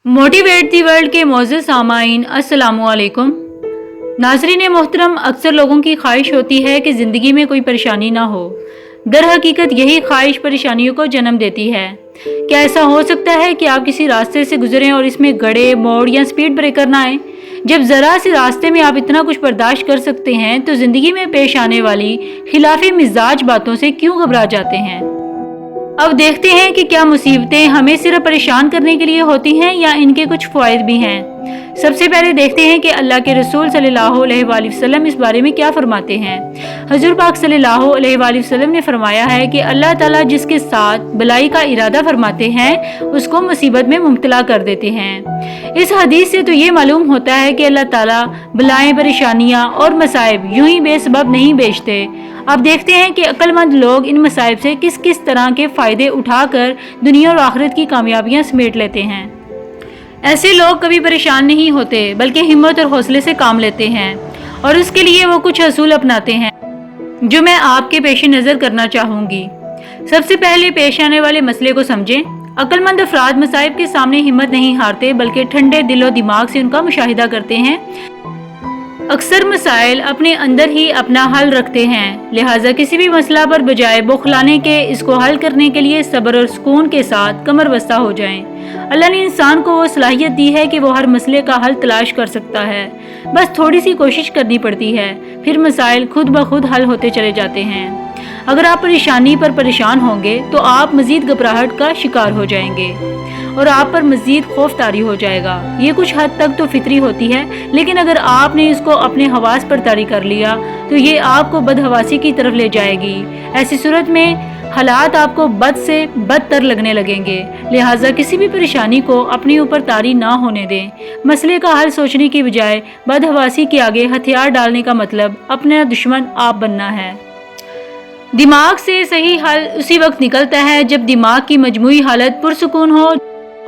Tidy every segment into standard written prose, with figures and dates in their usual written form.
Motivate the world के मोअज़्ज़ज़ सामाईन अस्सलामु अलैकुम। नाज़रीन मोहतरम, अक्सर लोगों की ख्वाहिश होती है कि ज़िंदगी में कोई परेशानी ना हो। दर हकीकत यही ख्वाहिश परेशानियों को जन्म देती है। क्या ऐसा हो सकता है कि आप किसी रास्ते से गुजरें और इसमें गड्ढे, मोड़ या स्पीड ब्रेकर ना आए? जब ज़रा से रास्ते में आप इतना कुछ बर्दाश्त कर सकते हैं तो ज़िंदगी में पेश आने वाली खिलाफी मिजाज बातों से क्यों घबरा जाते हैं? अब देखते हैं कि क्या मुसीबतें हमें सिर्फ परेशान करने के लिए होती हैं या इनके कुछ फ़वाइद भी हैं। सबसे पहले देखते हैं कि अल्लाह के रसूल सल्लल्लाहु अलैहि वसल्लम इस बारे में क्या फरमाते हैं। हज़ूर पाक सल्लल्लाहु अलैहि वसल्लम ने फरमाया है कि अल्लाह ताला जिसके साथ भलाई का इरादा फरमाते हैं उसको मुसीबत में मुब्तला कर देते हैं। इस हदीस से तो ये मालूम होता है कि अल्लाह ताला बलाएं, परेशानियाँ और मसाइब यूं ही बेसबब नहीं भेजते। अब देखते हैं कि अक्लमंद लोग इन मसाइब से किस किस तरह के फ़ायदे उठाकर दुनिया और आखिरत की कामयाबियां समेट लेते हैं। ऐसे लोग कभी परेशान नहीं होते बल्कि हिम्मत और हौसले से काम लेते हैं और उसके लिए वो कुछ असूल अपनाते हैं जो मैं आपके पेश नज़र करना चाहूँगी। सबसे पहले पेश आने वाले मसले को समझें। अक्लमंद अफराद मसाइब के सामने हिम्मत नहीं हारते बल्कि ठंडे दिलो दिमाग से उनका मुशाहिदा करते हैं। अक्सर मसाइल अपने अंदर ही अपना हल रखते हैं, लिहाजा किसी भी मसला पर बजाय बौखलाने के इसको हल करने के लिए सब्र और सुकून के साथ कमर बस्ता हो जाएं। अल्लाह ने इंसान को वो सलाहियत दी है कि वो हर मसले का हल तलाश कर सकता है, बस थोड़ी सी कोशिश करनी पड़ती है, फिर मसाइल खुद ब खुद हल होते चले जाते हैं। अगर आप परेशानी पर परेशान होंगे तो आप मजीद घबराहट का शिकार हो जाएंगे और आप पर मजीद खौफ तारी हो जाएगा। ये कुछ हद तक तो फितरी होती है, लेकिन अगर आपने इसको अपने हवास पर तारी कर लिया तो ये आपको बदहवासी की तरफ ले जाएगी। ऐसी सूरत में हालात आपको बद से बदतर लगने लगेंगे। लिहाजा किसी भी परेशानी को अपने ऊपर तारी ना होने दें। मसले का हल सोचने की बजाय बदहवासी के आगे हथियार डालने का मतलब अपना दुश्मन आप बनना है। दिमाग से सही हल उसी वक्त निकलता है जब दिमाग की मजमूई हालत पुरसुकून हो,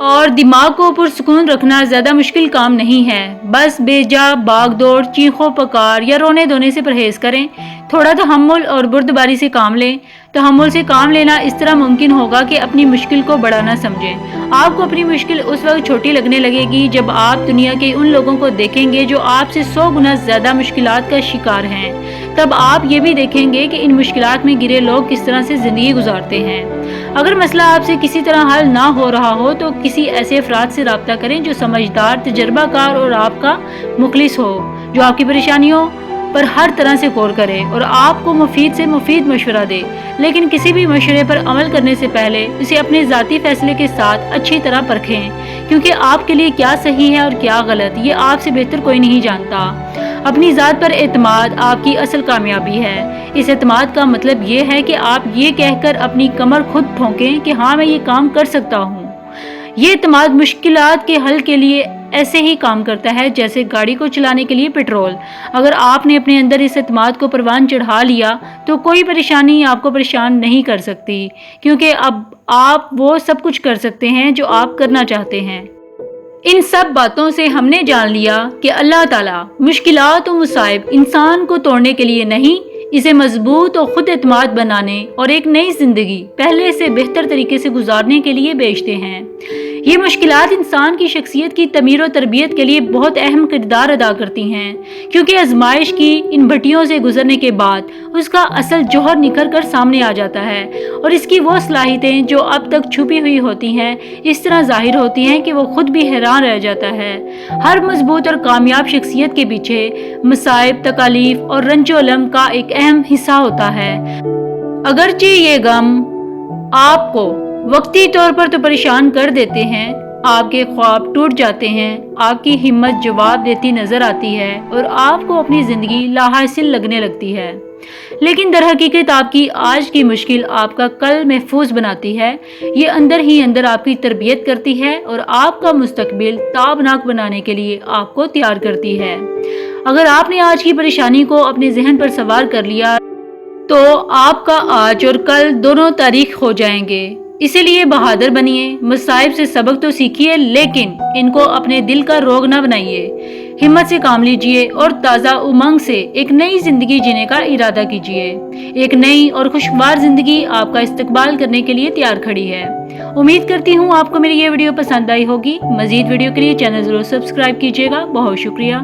और दिमाग को पुरसुकून रखना ज़्यादा मुश्किल काम नहीं है। बस बेजा भाग दौड़, चीखों पकार या रोने धोने से परहेज़ करें। थोड़ा तहम्मुल और बुर्दबारी से काम लें। तहम्मुल से काम लेना इस तरह मुमकिन होगा कि अपनी मुश्किल को बड़ा ना समझें। आपको अपनी मुश्किल उस वक्त छोटी लगने लगेगी जब आप दुनिया के उन लोगों को देखेंगे जो आपसे 100 गुना ज़्यादा मुश्किलात का शिकार हैं। तब आप ये भी देखेंगे कि इन मुश्किलात में घिरे लोग किस तरह से ज़िंदगी गुजारते हैं। अगर मसला आपसे किसी तरह हल ना हो रहा हो तो किसी ऐसे अफराद से रब्ता करें जो समझदार, तजर्बाकार और आपका मुखलिस हो, जो आपकी परेशानियों पर हर तरह से गौर करे और आपको मुफीद से मुफीद मशवरा दे। लेकिन किसी भी मशवरे पर अमल करने से पहले उसे अपने ज़ाती फैसले के साथ अच्छी तरह परखें, क्योंकि आपके लिए क्या सही है और क्या गलत ये आपसे बेहतर कोई नहीं जानता। अपनी ज़ात पर एतमाद आपकी असल कामयाबी है। इस एतमाद का मतलब ये है कि आप ये कहकर अपनी कमर खुद ठोंकें कि हाँ, मैं ये काम कर सकता हूँ। ये एतमाद मुश्किलात के हल के लिए ऐसे ही काम करता है जैसे गाड़ी को चलाने के लिए पेट्रोल। अगर आपने अपने अंदर इस एतमाद को परवान चढ़ा लिया तो कोई परेशानी आपको परेशान नहीं कर सकती, क्योंकि अब आप वो सब कुछ कर सकते हैं जो आप करना चाहते हैं। इन सब बातों से हमने जान लिया कि अल्लाह ताला मुश्किलात और मुसाइब इंसान को तोड़ने के लिए नहीं, इसे मजबूत और खुद एतमाद बनाने और एक नई जिंदगी पहले से बेहतर तरीके से गुजारने के लिए भेजते हैं। ये मुश्किलात इंसान की शख्सियत की तमीर और तरबियत के लिए बहुत अहम किरदार अदा करती हैं, क्योंकि आजमाइश की इन भट्टियों से गुजरने के बाद उसका असल जौहर निखर कर सामने आ जाता है और इसकी वो सलाहियतें जो अब तक छुपी हुई होती हैं इस तरह जाहिर होती हैं कि वो खुद भी हैरान रह जाता है। हर मजबूत और कामयाब शख्सियत के पीछे मसाइब, तकालीफ और रंजो-अलम का एक अहम हिस्सा होता है। अगरचे ये गम आपको वक्ती तौर पर तो परेशान कर देते हैं, आपके ख्वाब टूट जाते हैं, आपकी हिम्मत जवाब देती नजर आती है और आपको अपनी ज़िंदगी लाहासिल लगने लगती है, लेकिन दर हकीकत आपकी आज की मुश्किल आपका कल महफूज बनाती है। ये अंदर ही अंदर आपकी तरबियत करती है और आपका मुस्तकबिल ताबनाक बनाने के लिए आपको तैयार करती है। अगर आपने आज की परेशानी को अपने जहन पर सवार कर लिया तो आपका आज और कल दोनों तारीख हो जाएंगे। इसीलिए बहादुर बनिए, मसाइब से सबक तो सीखिए, लेकिन इनको अपने दिल का रोग ना बनाइए। हिम्मत से काम लीजिए और ताज़ा उमंग से एक नई जिंदगी जीने का इरादा कीजिए। एक नई और खुशगवार जिंदगी आपका इस्तकबाल करने के लिए तैयार खड़ी है। उम्मीद करती हूँ आपको मेरी ये वीडियो पसंद आई होगी। मजीद वीडियो के लिए चैनल जरूर सब्सक्राइब कीजिएगा। बहुत शुक्रिया।